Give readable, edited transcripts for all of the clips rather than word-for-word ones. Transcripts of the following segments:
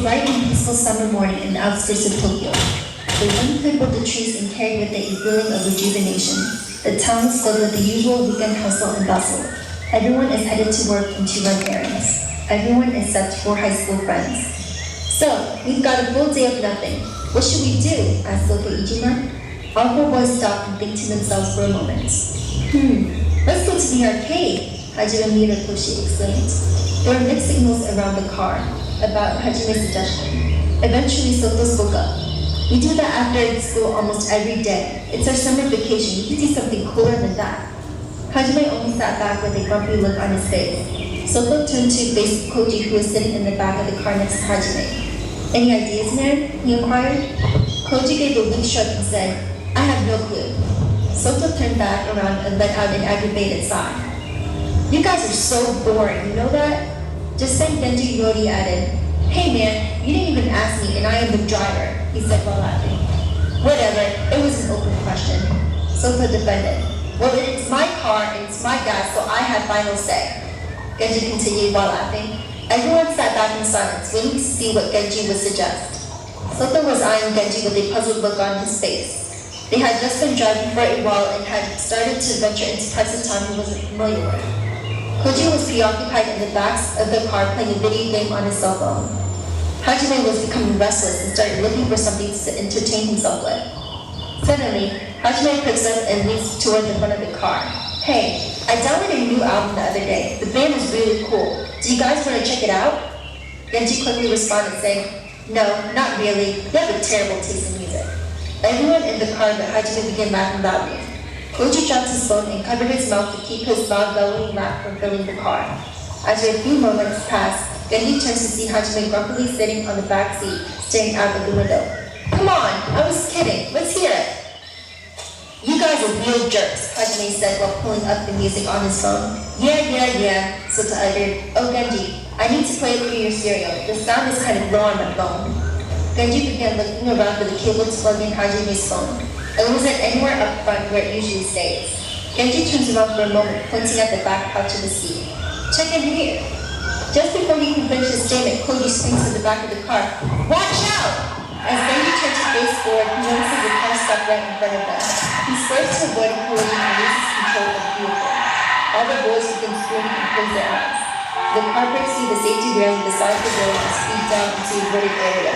a bright and peaceful summer morning in the outskirts of Tokyo. The wind filled the trees and carried with it a feeling of rejuvenation. The town is filled with the usual weekend hustle and bustle. Everyone is headed to work and to run errands. Everyone except 4 high school friends. So, we've got a full day of nothing. What should we do? Asked Soka Ijima. All 4 boys stopped and think to themselves for a moment. Let's go to the arcade, Hajime Mirakoshi exclaimed. There were mixed signals around the car about Hajime's suggestion. Eventually, Soto spoke up. We do that after school almost every day. It's our summer vacation. You can see something cooler than that. Hajime only sat back with a grumpy look on his face. Soto turned to face Koji, who was sitting in the back of the car next to Hajime. Any ideas, man? He inquired. Koji gave a weak shrug and said, I have no clue. Soto turned back around and let out an aggravated sigh. You guys are so boring, you know that? Just then Genji Yori added, Hey man, you didn't even ask me and I am the driver, he said while laughing. Whatever, it was an open question. Soto defended. Well, it's my car and it's my gas, so I have final say. Genji continued while laughing. Everyone sat back in silence, waiting to see what Genji would suggest. Soto was eyeing Genji with a puzzled look on his face. They had just been driving for a while and had started to venture into parts of town he wasn't familiar with. Koji was preoccupied in the back of the car playing a video game on his cell phone. Hajime was becoming restless and started looking for something to entertain himself with. Suddenly, Hajime picks up and leans toward the front of the car. Hey, I downloaded a new album the other day. The band is really cool. Do you guys want to check it out? Genji quickly responded saying, No, not really. You have a terrible taste in music. Everyone in the car but Hajime began laughing loudly. Koji dropped his phone and covered his mouth to keep his loud bellowing laugh from filling the car. After a few moments passed, Genji turned to see Hajime grumpily sitting on the back seat, staring out of the window. Come on, I was kidding. Let's hear it. You guys are real jerks, Hajime said while pulling up the music on his phone. Yeah, Sota uttered. Oh, Genji, I need to play it for your stereo. The sound is kind of low on my phone. Genji began looking around for the cable to plug in Hajime's phone. It wasn't anywhere up front where it usually stays. Genji turns around for a moment, pointing at the back pouch of the seat. Check in here. Just before he can finish his statement, Koji screams to the back of the car, Watch out! As Genji turned to face forward, he notices the car stopped right in front of them. He swerves to avoid a collision and loses control of the vehicle. All the boys begin screaming and close their eyes. The car breaks through the safety railing beside the door and speeds down into a wooded area.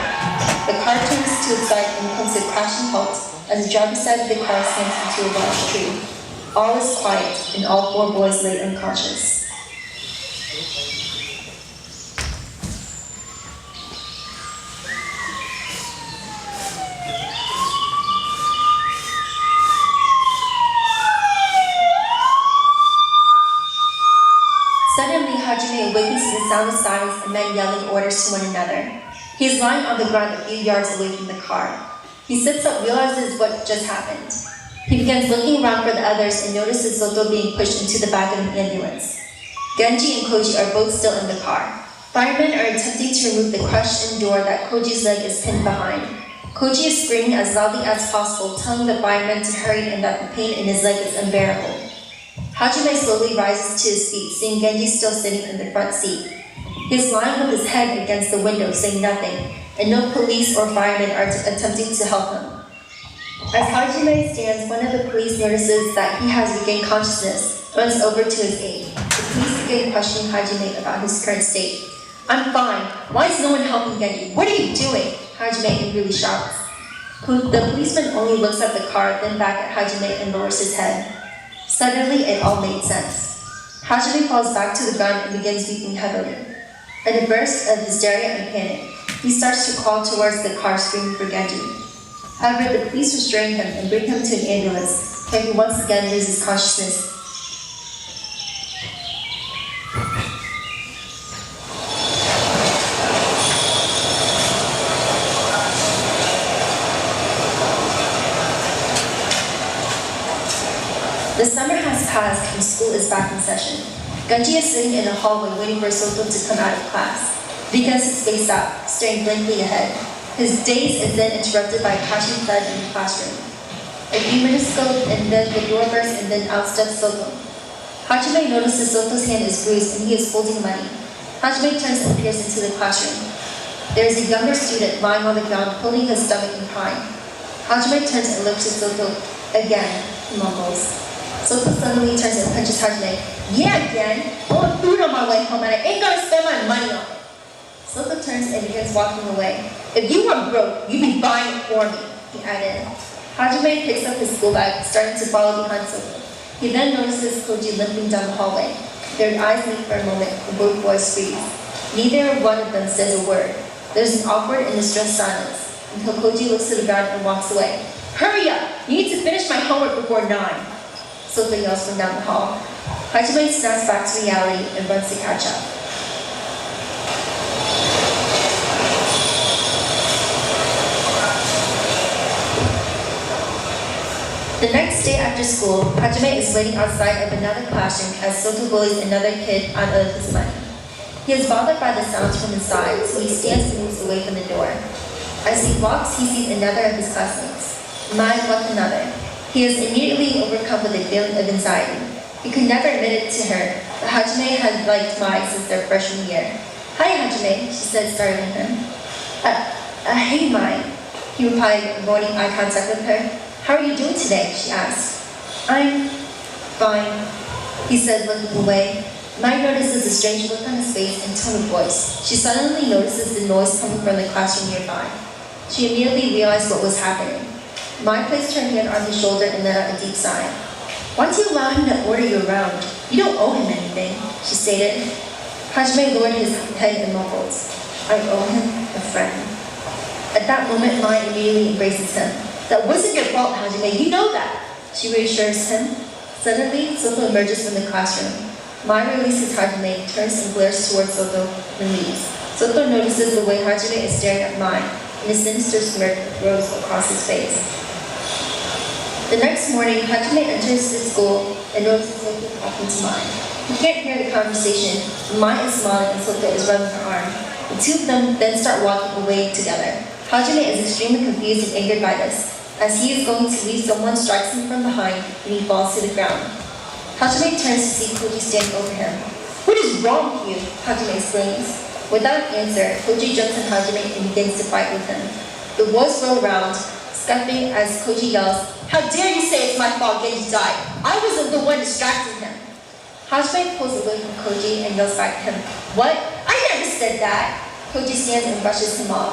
The car turns to its side and comes to a crashing halt as the driver's side of the car slams into a large tree. All is quiet, and all 4 boys lay unconscious. Suddenly, Hajime awakens to the sound of sirens and men yelling orders to one another. He is lying on the ground a few yards away from the car. He sits up, realizes what just happened. He begins looking around for the others and notices Soto being pushed into the back of an ambulance. Genji and Koji are both still in the car. Firemen are attempting to remove the crushed-in door that Koji's leg is pinned behind. Koji is screaming as loudly as possible, telling the firemen to hurry and that the pain in his leg is unbearable. Hajime slowly rises to his feet, seeing Genji still sitting in the front seat. He is lying with his head against the window, saying nothing, and no police or firemen are attempting to help him. As Hajime stands, one of the police notices that he has regained consciousness, runs over to his aid. The police begin questioning Hajime about his current state. I'm fine. Why is no one helping Genji? What are you doing? Hajime angrily shouts. The policeman only looks at the car, then back at Hajime and lowers his head. Suddenly, it all made sense. Hajime falls back to the ground and begins weeping heavily. In a burst of hysteria and panic, he starts to crawl towards the car screaming for Genji. However, the police restrain him and bring him to an ambulance, where he once again loses consciousness. The summer has passed and school is back in session. Genji is sitting in a hallway waiting for Soto to come out of class. He begins to space out, staring blankly ahead. His daze is then interrupted by a crashing thud in the classroom. A few minutes go, and then the door bursts, and then out steps Soto. Hajime notices Soto's hand is bruised and he is holding money. Hajime turns and peers into the classroom. There is a younger student lying on the ground, holding his stomach and crying. Hajime turns and looks at Soto again, he mumbles. Soto suddenly turns and punches Hajime. Yeah, again? I want food on my way home and I ain't gonna spend my money on it. Soto turns and begins walking away. If you were broke, you'd be buying it for me, he added. Hajime picks up his school bag, starting to follow behind Soto. He then notices Koji limping down the hallway. Their eyes meet for a moment and both boys freeze. Neither one of them says a word. There's an awkward and distressed silence until Koji looks to the ground and walks away. Hurry up! You need to finish my homework before 9. Soto yells from down the hall. Hajime snaps back to reality and runs to catch up. The next day after school, Hajime is waiting outside of another classroom as Soto bullies another kid out of his money. He is bothered by the sounds from inside, so he stands and moves away from the door. As he walks, he sees another of his classmates. Mai Watanabe. He is immediately overcome with a feeling of anxiety. He could never admit it to her, but Hajime had liked Mai since their freshman year. Hi Hajime, she said, startling him. Hey Mai, he replied, avoiding eye contact with her. How are you doing today? She asked. I'm fine, he said, looking away. Mai notices a strange look on his face and tone of voice. She suddenly notices the noise coming from the classroom nearby. She immediately realized what was happening. Mai placed her hand on his shoulder and let out a deep sigh. Why do you allow him to order you around? You don't owe him anything, she stated. Hajime lowered his head and mumbled. I owe him a friend. At that moment, Mai immediately embraces him. That wasn't your fault, Hajime, you know that, she reassures him. Suddenly, Soto emerges from the classroom. Mai releases Hajime, turns and glares towards Soto, and leaves. Soto notices the way Hajime is staring at Mai, and a sinister smirk grows across his face. The next morning, Hajime enters the school and notices Soto talking to Mai. He can't hear the conversation. Mai is smiling and Soto is rubbing her arm. The two of them then start walking away together. Hajime is extremely confused and angered by this. As he is going to leave, someone strikes him from behind and he falls to the ground. Hajime turns to see Koji standing over him. What is wrong with you? Hajime exclaims. Without an answer, Koji jumps on Hajime and begins to fight with him. The boys roll around, scuffing as Koji yells, How dare you say it's my fault Genji died? I wasn't the one distracting him. Hajime pulls away from Koji and yells back at him, What? I never said that. Koji stands and brushes him off.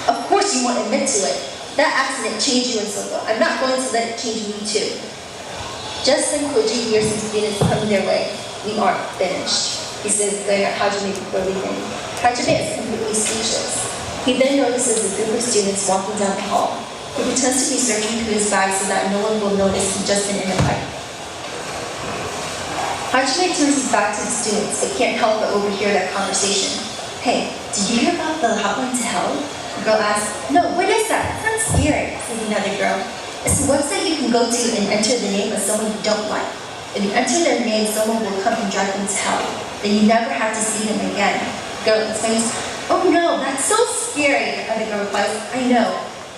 Of course you won't admit to it. That accident changed you and Soto. I'm not going to let it change me too. Just then Koji hears some students coming their way. We are finished, he says, glaring at Hajime before leaving. Hajime is completely speechless. He then notices a group of students walking down the hall. He pretends to be searching through his bag so that no one will notice he's just been in a fight. Hajime turns his back to the students, but can't help but overhear that conversation. Hey, did you hear about the hotline to hell? The girl asks. No, what is that? It sounds scary, says another girl. It's a website you can go to and enter the name of someone you don't like. If you enter their name, someone will come and drive them to hell. Then you never have to see them again. The girl explains, Oh no, that's so scary. The other girl replies, I know.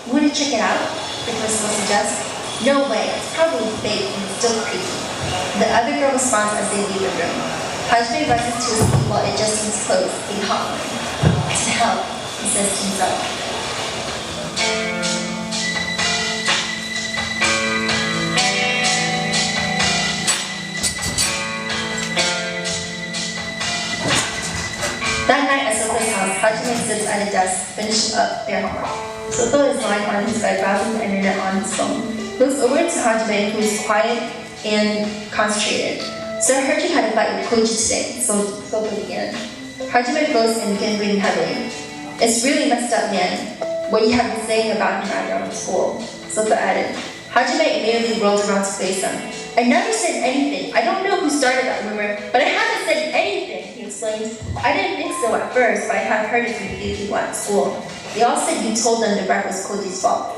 You want to check it out? The first girl suggests, No way, it's probably fake and it's still creepy. The other girl responds as they leave the room. Hajime rushes to his feet while adjusting his clothes, a hotline. To hell, he says to himself. That night at Soto's house, Hajime sits at a desk, finishing up their homework. Soto is lying on his bed, browsing the internet on his phone. He looks over to Hajime, who is quiet and concentrated. So I heard you had a fight with Koji today, Soto began. Hajime goes and began breathing heavily. It's really messed up, man. What you have been saying about him at your own school, Soto added. Hajime immediately rolled around to face him. I never said anything. I don't know who started that rumor, but I haven't said anything, he explained. I didn't think so at first, but I have heard it from few people at school. They all said you told them the wreck was Koji's fault.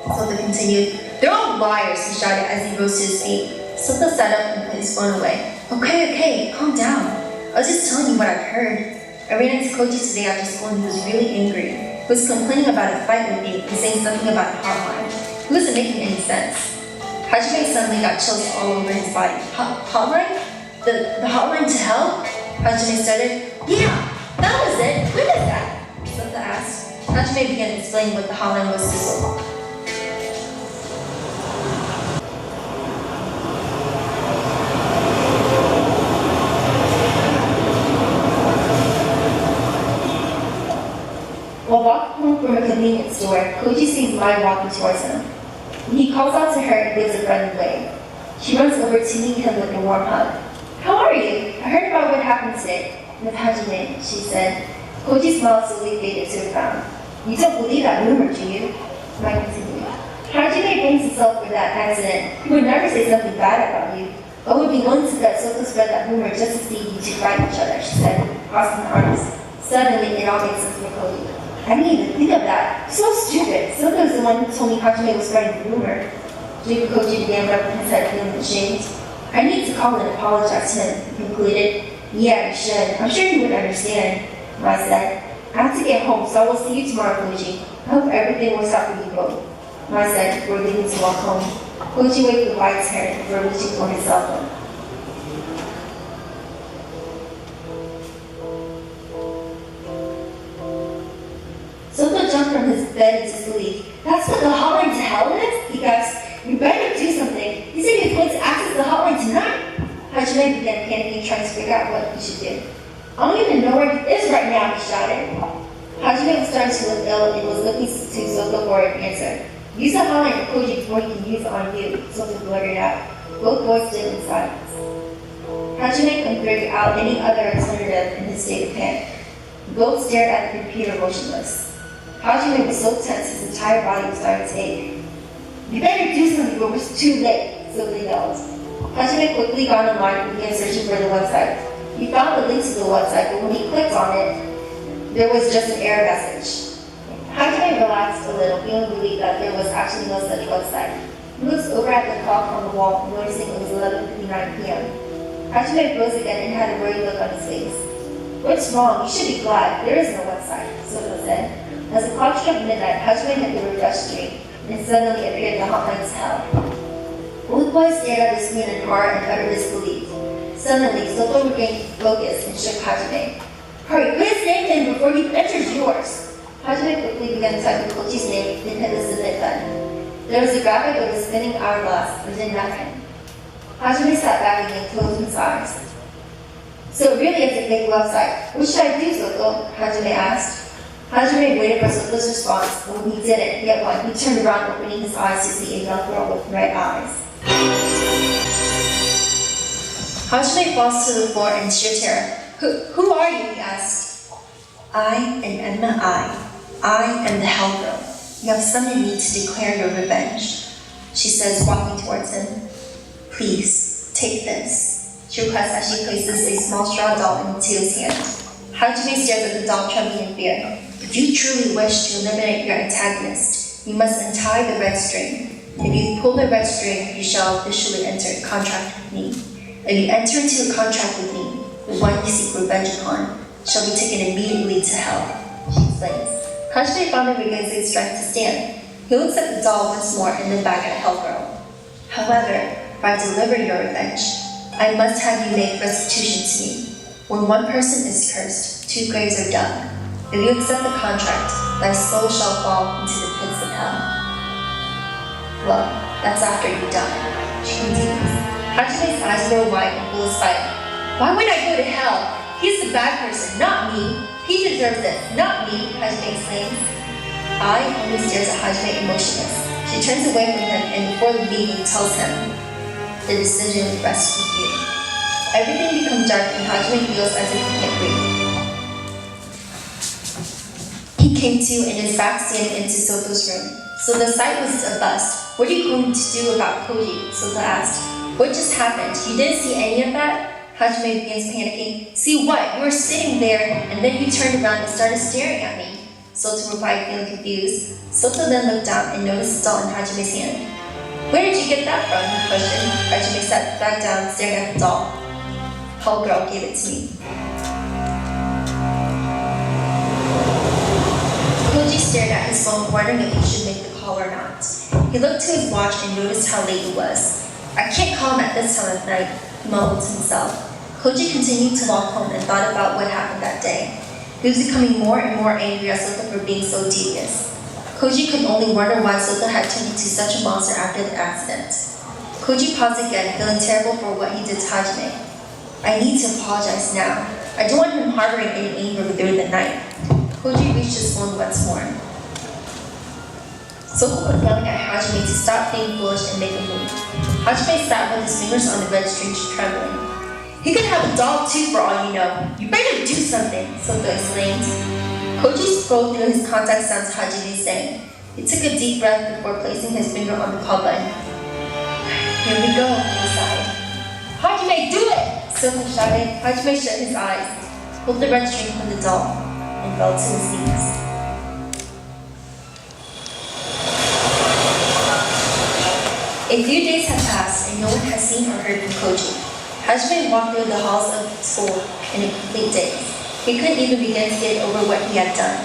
Soto continued. They're all liars, he shouted as he rose to his feet. Soto sat up and put his phone away. Okay, calm down. I was just telling you what I've heard. I ran into Koji today after school and he was really angry. He was complaining about a fight with me and saying something about a hotline. It wasn't making any sense. Hajime suddenly got chills all over his body. Hotline? The hotline to hell? Hajime started. Yeah, that was it. When is that? Soto asked. Hajime began explaining what the hotline was to Soko. While walking home from a convenience store, Koji sees Mai walking towards him. He calls out to her and gives a friendly wave. She runs over to meet him with a warm hug. "How are you? I heard about what happened today with Hajime," she said. Koji's smile slowly faded to a frown. "You don't believe that rumor, do you?" Mai continued. "Hajime blames himself for that accident. He would never say something bad about you. I would be willing to bet Soko spread that rumor just to see you two fight each other," she said, crossing her arms. Suddenly, it all made sense for Koji. "I didn't even think of that. So stupid. Soko's the one who told me Hajime was spreading the rumor." Maybe Koji began rubbing his head, feeling ashamed. "I need to call and apologize to him," he concluded. "Yeah, you should. I'm sure he would understand," Mai said. "I have to get home, so I will see you tomorrow, Koji. I hope everything works out for you both," Mai said before leaving to walk home. Koji waved goodbye to her before reaching for his cell phone. Soko jumped from his bed in disbelief. "That's what the hotline to hell is?" he gasped. "You better do something. He said he was going to access the hotline tonight." Hajime began panicking, trying to figure out what he should do. "I don't even know where he is right now," he shouted. Hajime was starting to look ill and was looking to Soko for an answer. "Use the hotline for Koji before he can use it on you," Soko blurted out. Both boys stood in silence. Hajime couldn't figure out any other alternative in his state of panic. Both stared at the computer motionless. Hajime was so tense his entire body was starting to ache. "You better do something or it's too late," Soko yelled. Hajime quickly got online and began searching for the website. He found the link to the website, but when he clicked on it, there was just an error message. Hajime relaxed a little, feeling relieved that there was actually no such website. He looked over at the clock on the wall, noticing it was 11:59 p.m. Hajime froze again and had a worried look on his face. "What's wrong? You should be glad. There is no website," Soko said. As the clock struck midnight, Hajime hit the refresh screen, and suddenly appeared the hotline to hell. Both boys stared at the screen in horror and utter disbelief. Suddenly, Soko regained focus and shook Hajime. "Hurry, put his name in before he enters yours." Hajime quickly began typing Kochi's name, then hit the submit button. There was a graphic of a spinning hourglass, but did nothing. Hajime sat back again, closing his eyes. "So it really is a fake website. What should I do, Soko?" Hajime asked. Hajime waited for Soko's response, but when he didn't get one, he turned around, opening his eyes to see a young girl with red eyes. Hajime falls to the floor in sheer terror. Who are you?" he asked. "I am Emma. I am the Hell Girl. You have summoned me to declare your revenge," she says, walking towards him. "Please, take this," she requests as she places a small straw doll into his hand. Hajime stares at the doll, trembling in fear. "If you truly wish to eliminate your antagonist, you must untie the red string. If you pull the red string, you shall officially enter a contract with me. If you enter into a contract with me, the one you seek revenge upon shall be taken immediately to hell," she explains. Hajime finally regains his strength to stand. He looks at the doll once more and then back at Hellgirl. "However, if I deliver your revenge, I must have you make restitution to me. When one person is cursed, 2 graves are dug. If you accept the contract, thy soul shall fall into the pits of hell. Well, that's after you die," she continues. Hajime's eyes grow wide and full of spite. "Why would I go to hell? He's the bad person, not me. He deserves this, not me," Hajime exclaims. Ai only stares at Hajime emotionless. She turns away from him and before leaving tells him, "The decision rests with you." Everything becomes dark and Hajime feels as if he can't breathe. He came to and is back standing into Soko's room. "So the site was a bust. What are you going to do about Koji?" Soko asked. "What just happened? You didn't see any of that?" Hajime begins panicking. "See what? You were sitting there and then you turned around and started staring at me," Soko replied, feeling confused. Soko then looked down and noticed the doll in Hajime's hand. "Where did you get that from?" he questioned. Hajime sat back down, staring at the doll. "Hellgirl gave it to me." Koji stared at his phone, wondering if he should make the call or not. He looked to his watch and noticed how late it was. "I can't call him at this time of night," he mumbled to himself. Koji continued to walk home and thought about what happened that day. He was becoming more and more angry at Soto for being so devious. Koji could only wonder why Soto had turned into such a monster after the accident. Koji paused again, feeling terrible for what he did to Hajime. I need to apologize now. I don't want him harboring any anger during the night. Koji reached his phone once more. Soto was yelling at Hajime to stop being foolish and make a move. Hajime sat with his fingers on the red string, trembling. He could have a dog too for all you know. You better do something, Soto exclaimed. Koji scrolled through his contact sounds to Hajime saying. He took a deep breath before placing his finger on the call button. Here we go, he sighed. Hajime, do it! Soto shouted. Hajime shut his eyes, pulled the red string from the doll, and fell to his knees. A few days had passed and no one had seen or heard from Koji. Hajime walked through the halls of school in a complete daze. He couldn't even begin to get over what he had done.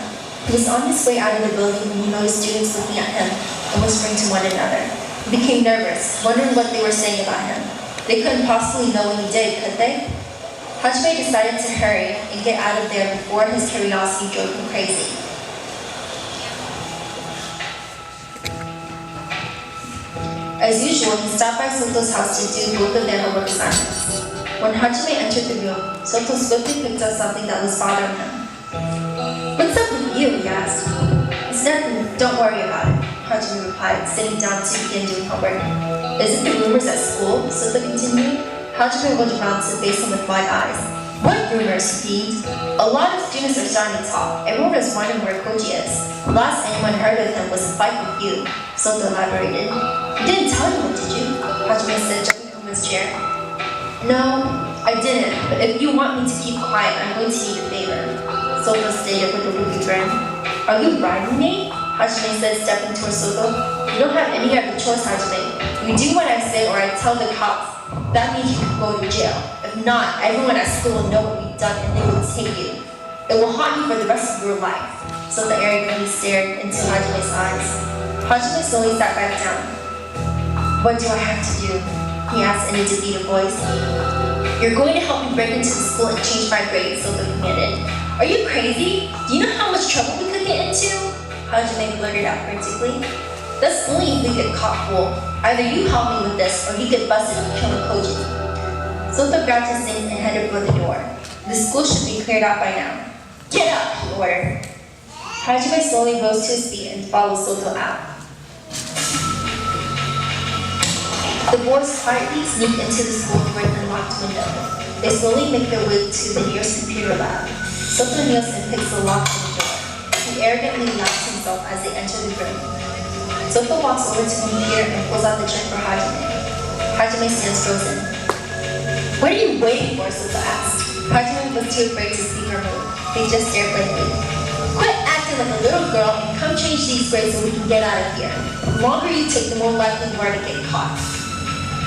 He was on his way out of the building when he noticed students looking at him and whispering to one another. He became nervous, wondering what they were saying about him. They couldn't possibly know what he did, could they? Hajime decided to hurry and get out of there before his curiosity drove him crazy. As usual, he stopped by Soto's house to do both of their homework assignments. When Hajime entered the room, Soto swiftly picked up something that was bothering him. What's up with you? He asked. It's nothing, don't worry about it, Hajime replied, sitting down to begin doing homework. Is it the rumors at school? Soto continued. Hajime looked around to face him with wide eyes. What rumors, he beamed? A lot of students are starting to talk. Everyone is wondering where Koji is. The last anyone heard of him was a fight with you, Soto elaborated. You didn't tell anyone, did you? Hajime said, jumping from his chair. No, I didn't, but if you want me to keep quiet, I'm going to need a favor, Soto stated with a ruby grin. Are you bribing me? Hajime said, stepping towards Soto. You don't have any other choice, Hajime. You do what I say or I tell the cops. That means you can go to jail. If not, everyone at school will know what you've done and they will take you. It will haunt you for the rest of your life. Soto arrogantly stared into Hajime's eyes. Hajime slowly sat back down. What do I have to do? He asked in a defeated voice. You're going to help me break into the school and change my grades, Soto commanded. Are you crazy? Do you know how much trouble we could get into? Hajime blurted out frantically. That's only if we get caught, fool. Either you help me with this or you get busted for killing Koji. Soto grabbed his things and headed for the door. The school should be cleared out by now. Get up, he ordered. Hajime slowly rose to his feet and followed Soto out. The boys quietly sneak into the school through an unlocked window. They slowly make their way to the nearest computer lab. Soto kneels and picks the lock on the door. He arrogantly laughs himself as they enter the room. Soto walks over to the computer and pulls out the check for Hajime. Hajime stands frozen. What are you waiting for? Soto asked. Hajime was too afraid to speak or move. He just stared blankly. Quit acting like a little girl and come change these grades so we can get out of here. The longer you take, the more likely you are to get caught.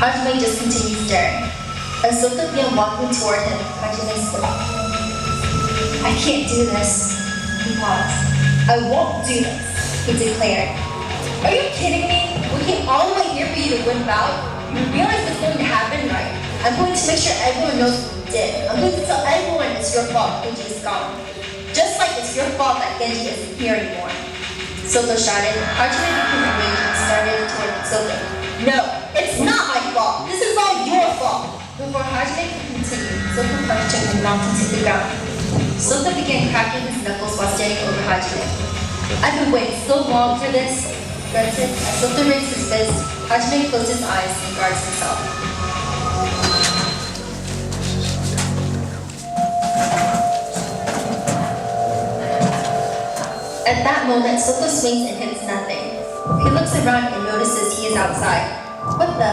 Hajime just continued staring. As Soto began walking toward him, Hajime spoke. I can't do this. He paused. I won't do this, he declared. Are you kidding me? We came all the way here for you to win out? You realize what's going to happen, right? I'm going to make sure everyone knows what you did. I'm going to tell everyone it's your fault Genji is gone. Just like it's your fault that Genji isn't here anymore. Soto shouted. Hajime became enraged and started toward Soto. No, it's not my fault. This is all your fault. Before Hajime could continue, Soto punched him and knocked him to the ground. Soto began cracking his knuckles while standing over Hajime. I've been waiting so long for this. Grunted. As Soto raised his fist, Hajime closed his eyes and guards himself. At that moment, Soto swings and hits nothing. He looks around and notices he is outside. What the?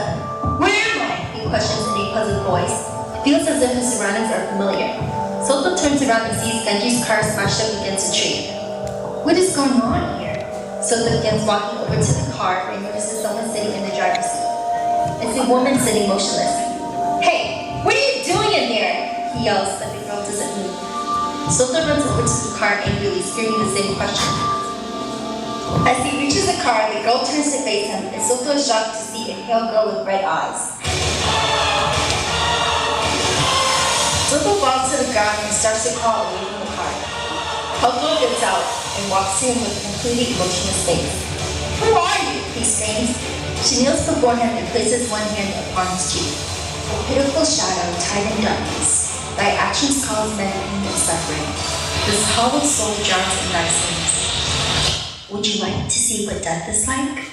Where am I? He questions in a puzzled voice. It feels as if his surroundings are familiar. Soto turns around and sees Genji's car smashed up against a tree. What is going on here? Soto begins walking over to the car and notices someone sitting in the driver's seat. It's a woman sitting motionless. Hey, what are you doing in there? He yells, but the girl doesn't move. Soto runs over to the car angrily, screaming the same question. As he reaches the car, the girl turns to face him, and Soto is shocked to see a pale girl with red eyes. Soto falls to the ground and starts to crawl away from the car. Kazuo gets out and walks to him with a completely emotionless face. "Who are you?" he screams. She kneels before him and places one hand upon his cheek. A pitiful shadow tied in darkness. Thy actions cause men pain and suffering. This hollow soul drowns in thy sins. Would you like to see what death is like?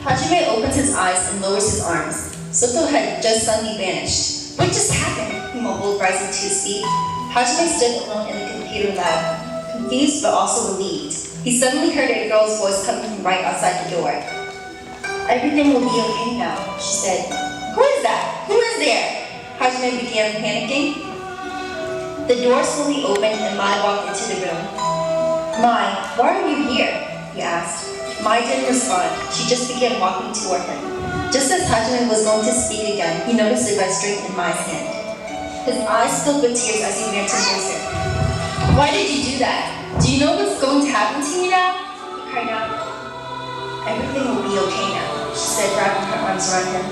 Hajime opens his eyes and lowers his arms. Soto had just suddenly vanished. What just happened? He mumbled, rising to his feet. Hajime stood alone in the computer lab, confused but also relieved. He suddenly heard a girl's voice coming from right outside the door. "Everything will be okay now," she said. "Who is that? Who is there?" Hajime began panicking. The door slowly opened and Mai walked into the room. "Mai, why are you here?" he asked. Mai didn't respond. She just began walking toward him. Just as Hajime was going to speak again, he noticed a red string in Mai's hand. His eyes filled with tears as he ran to embrace her. "Why did you do that? Do you know what's going to happen to me now?" he cried out. "Everything will be okay now," she said, wrapping her arms around him.